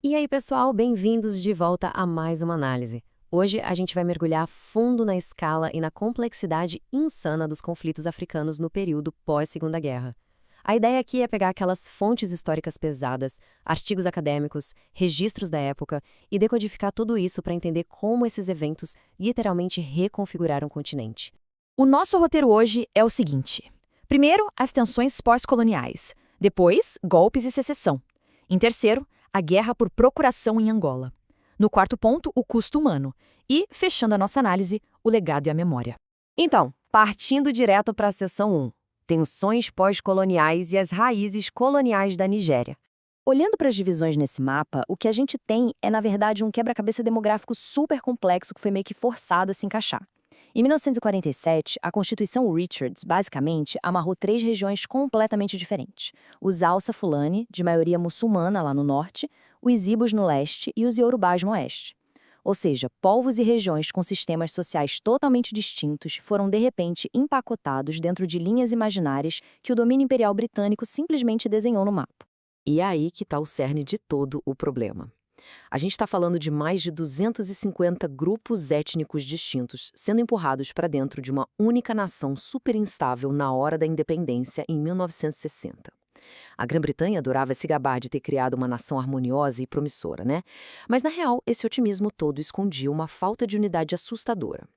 E aí, pessoal, bem-vindos de volta a mais uma análise. Hoje a gente vai mergulhar fundo na escala e na complexidade insana dos conflitos africanos no período pós-Segunda Guerra. A ideia aqui é pegar aquelas fontes históricas pesadas, artigos acadêmicos, registros da época e decodificar tudo isso para entender como esses eventos literalmente reconfiguraram o continente. O nosso roteiro hoje é o seguinte. Primeiro, as tensões pós-coloniais. Depois, golpes e secessão. Em terceiro, a guerra por procuração em Angola. No quarto ponto, o custo humano. E, fechando a nossa análise, o legado e a memória. Então, partindo direto para a seção 1, tensões pós-coloniais e as raízes coloniais da Nigéria. Olhando para as divisões nesse mapa, o que a gente tem é, na verdade, um quebra-cabeça demográfico super complexo que foi meio que forçado a se encaixar. Em 1947, a Constituição Richards, basicamente, amarrou três regiões completamente diferentes. Os Hausa Fulani, de maioria muçulmana lá no norte, os Ibos no leste e os Yorubás no oeste. Ou seja, povos e regiões com sistemas sociais totalmente distintos foram de repente empacotados dentro de linhas imaginárias que o domínio imperial britânico simplesmente desenhou no mapa. E é aí que está o cerne de todo o problema. A gente está falando de mais de 250 grupos étnicos distintos sendo empurrados para dentro de uma única nação super instável na hora da independência em 1960. A Grã-Bretanha adorava se gabar de ter criado uma nação harmoniosa e promissora, né? Mas, na real, esse otimismo todo escondia uma falta de unidade assustadora.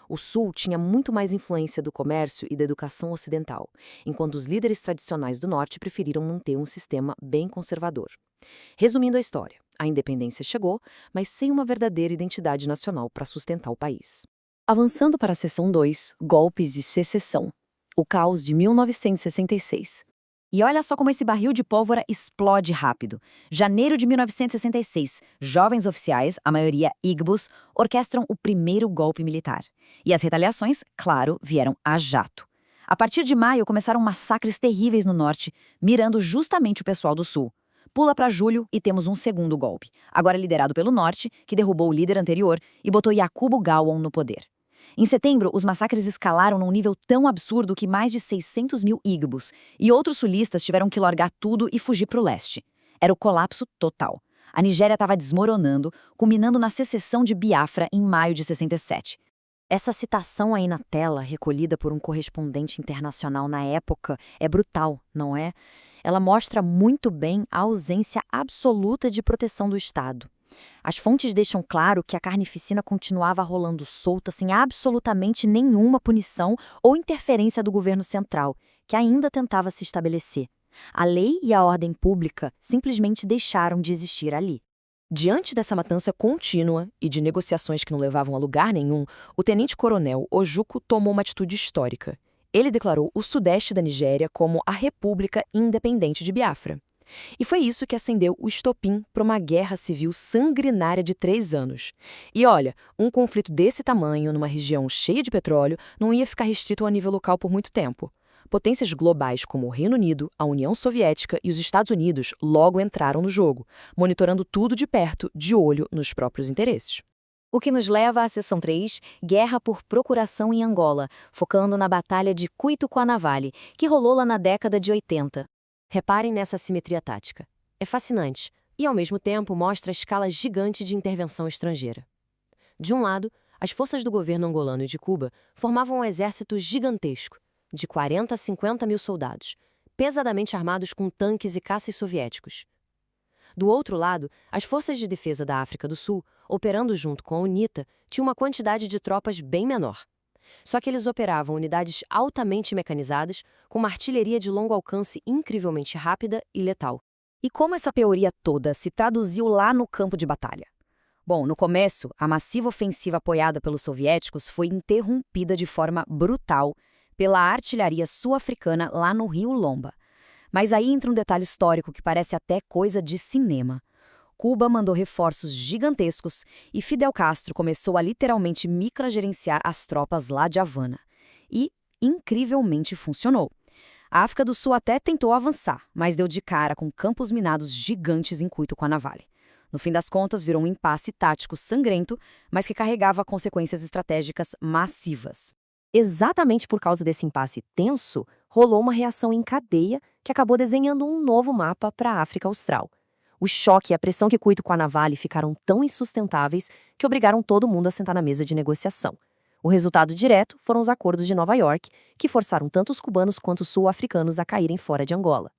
O Sul tinha muito mais influência do comércio e da educação ocidental, enquanto os líderes tradicionais do Norte preferiram manter um sistema bem conservador. Resumindo a história, a independência chegou, mas sem uma verdadeira identidade nacional para sustentar o país. Avançando para a seção 2, golpes e secessão. O caos de 1966. E olha só como esse barril de pólvora explode rápido. Janeiro de 1966, jovens oficiais, a maioria Igbos, orquestram o primeiro golpe militar. E as retaliações, claro, vieram a jato. A partir de maio, começaram massacres terríveis no norte, mirando justamente o pessoal do sul. Pula para julho e temos um segundo golpe, agora liderado pelo norte, que derrubou o líder anterior e botou Yakubu Gowon no poder. Em setembro, os massacres escalaram num nível tão absurdo que mais de 600 mil Igbos e outros sulistas tiveram que largar tudo e fugir para o leste. Era o colapso total. A Nigéria estava desmoronando, culminando na secessão de Biafra em maio de 67. Essa citação aí na tela, recolhida por um correspondente internacional na época, é brutal, não é? Ela mostra muito bem a ausência absoluta de proteção do Estado. As fontes deixam claro que a carnificina continuava rolando solta sem absolutamente nenhuma punição ou interferência do governo central, que ainda tentava se estabelecer. A lei e a ordem pública simplesmente deixaram de existir ali. Diante dessa matança contínua e de negociações que não levavam a lugar nenhum, o tenente-coronel Ojukwu tomou uma atitude histórica. Ele declarou o sudeste da Nigéria como a República Independente de Biafra. E foi isso que acendeu o estopim para uma guerra civil sanguinária de 3 anos. E olha, um conflito desse tamanho, numa região cheia de petróleo, não ia ficar restrito ao nível local por muito tempo. Potências globais como o Reino Unido, a União Soviética e os Estados Unidos logo entraram no jogo, monitorando tudo de perto, de olho nos próprios interesses. O que nos leva à seção 3, Guerra por Procuração em Angola, focando na Batalha de Cuito-Cuanavale, que rolou lá na década de 80. Reparem nessa simetria tática. É fascinante e, ao mesmo tempo, mostra a escala gigante de intervenção estrangeira. De um lado, as forças do governo angolano e de Cuba formavam um exército gigantesco, de 40 a 50 mil soldados, pesadamente armados com tanques e caças soviéticos. Do outro lado, as forças de defesa da África do Sul, operando junto com a UNITA, tinham uma quantidade de tropas bem menor. Só que eles operavam unidades altamente mecanizadas, com uma artilharia de longo alcance incrivelmente rápida e letal. E como essa teoria toda se traduziu lá no campo de batalha? Bom, no começo, a massiva ofensiva apoiada pelos soviéticos foi interrompida de forma brutal pela artilharia sul-africana lá no rio Lomba. Mas aí entra um detalhe histórico que parece até coisa de cinema. Cuba mandou reforços gigantescos e Fidel Castro começou a literalmente microgerenciar as tropas lá de Havana. E, incrivelmente, funcionou. A África do Sul até tentou avançar, mas deu de cara com campos minados gigantes em Cuito-Cuanavale. No fim das contas, virou um impasse tático sangrento, mas que carregava consequências estratégicas massivas. Exatamente por causa desse impasse tenso, rolou uma reação em cadeia que acabou desenhando um novo mapa para a África Austral. O choque e a pressão que Cuito Cuanavale ficaram tão insustentáveis que obrigaram todo mundo a sentar na mesa de negociação. O resultado direto foram os acordos de Nova York, que forçaram tanto os cubanos quanto os sul-africanos a caírem fora de Angola.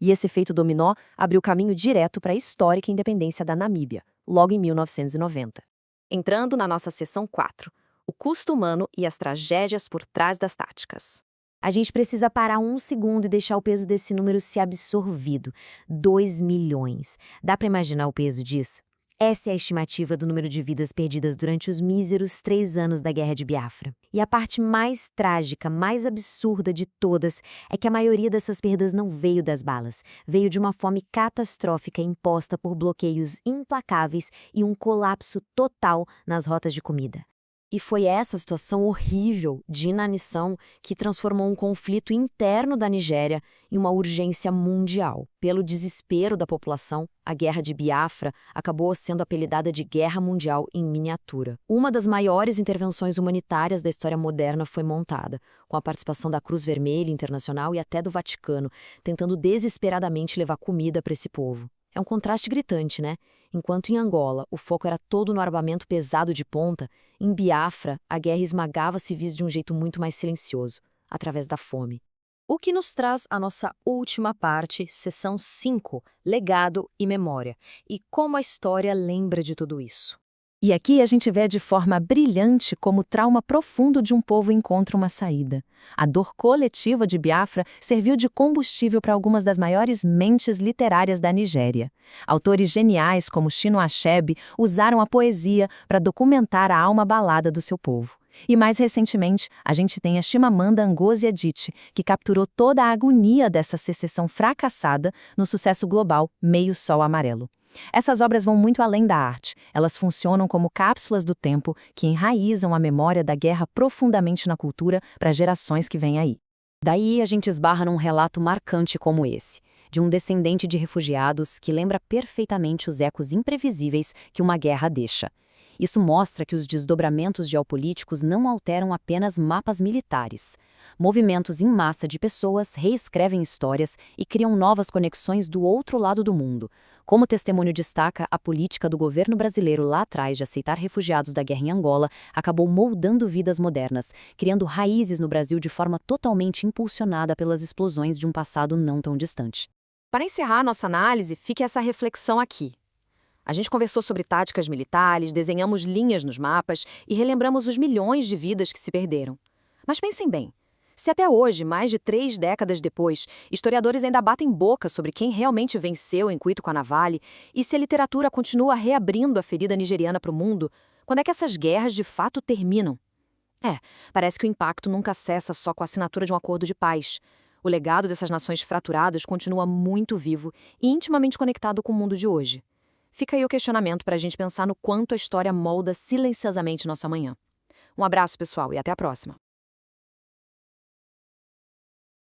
E esse efeito dominó abriu caminho direto para a histórica independência da Namíbia, logo em 1990. Entrando na nossa seção 4, o custo humano e as tragédias por trás das táticas. A gente precisa parar um segundo e deixar o peso desse número ser absorvido. 2 milhões. Dá para imaginar o peso disso? Essa é a estimativa do número de vidas perdidas durante os míseros 3 anos da Guerra de Biafra. E a parte mais trágica, mais absurda de todas, é que a maioria dessas perdas não veio das balas. Veio de uma fome catastrófica imposta por bloqueios implacáveis e um colapso total nas rotas de comida. E foi essa situação horrível de inanição que transformou um conflito interno da Nigéria em uma urgência mundial. Pelo desespero da população, a Guerra de Biafra acabou sendo apelidada de Guerra Mundial em miniatura. Uma das maiores intervenções humanitárias da história moderna foi montada, com a participação da Cruz Vermelha Internacional e até do Vaticano, tentando desesperadamente levar comida para esse povo. É um contraste gritante, né? Enquanto em Angola o foco era todo no armamento pesado de ponta, em Biafra a guerra esmagava civis de um jeito muito mais silencioso, através da fome. O que nos traz a nossa última parte, seção 5, legado e memória, e como a história lembra de tudo isso. E aqui a gente vê de forma brilhante como o trauma profundo de um povo encontra uma saída. A dor coletiva de Biafra serviu de combustível para algumas das maiores mentes literárias da Nigéria. Autores geniais como Chinua Achebe usaram a poesia para documentar a alma abalada do seu povo. E mais recentemente, a gente tem a Chimamanda Ngozi Adichie, que capturou toda a agonia dessa secessão fracassada no sucesso global Meio Sol Amarelo. Essas obras vão muito além da arte. Elas funcionam como cápsulas do tempo que enraizam a memória da guerra profundamente na cultura para gerações que vêm aí. Daí a gente esbarra num relato marcante como esse, de um descendente de refugiados que lembra perfeitamente os ecos imprevisíveis que uma guerra deixa. Isso mostra que os desdobramentos geopolíticos não alteram apenas mapas militares. Movimentos em massa de pessoas reescrevem histórias e criam novas conexões do outro lado do mundo. Como testemunho destaca, a política do governo brasileiro lá atrás de aceitar refugiados da guerra em Angola acabou moldando vidas modernas, criando raízes no Brasil de forma totalmente impulsionada pelas explosões de um passado não tão distante. Para encerrar nossa análise, fique essa reflexão aqui. A gente conversou sobre táticas militares, desenhamos linhas nos mapas e relembramos os milhões de vidas que se perderam. Mas pensem bem, se até hoje, mais de 3 décadas depois, historiadores ainda batem boca sobre quem realmente venceu em Cuito Cuanavale e se a literatura continua reabrindo a ferida nigeriana para o mundo, quando é que essas guerras de fato terminam? Parece que o impacto nunca cessa só com a assinatura de um acordo de paz. O legado dessas nações fraturadas continua muito vivo e intimamente conectado com o mundo de hoje. Fica aí o questionamento para a gente pensar no quanto a história molda silenciosamente nosso amanhã. Um abraço, pessoal, e até a próxima.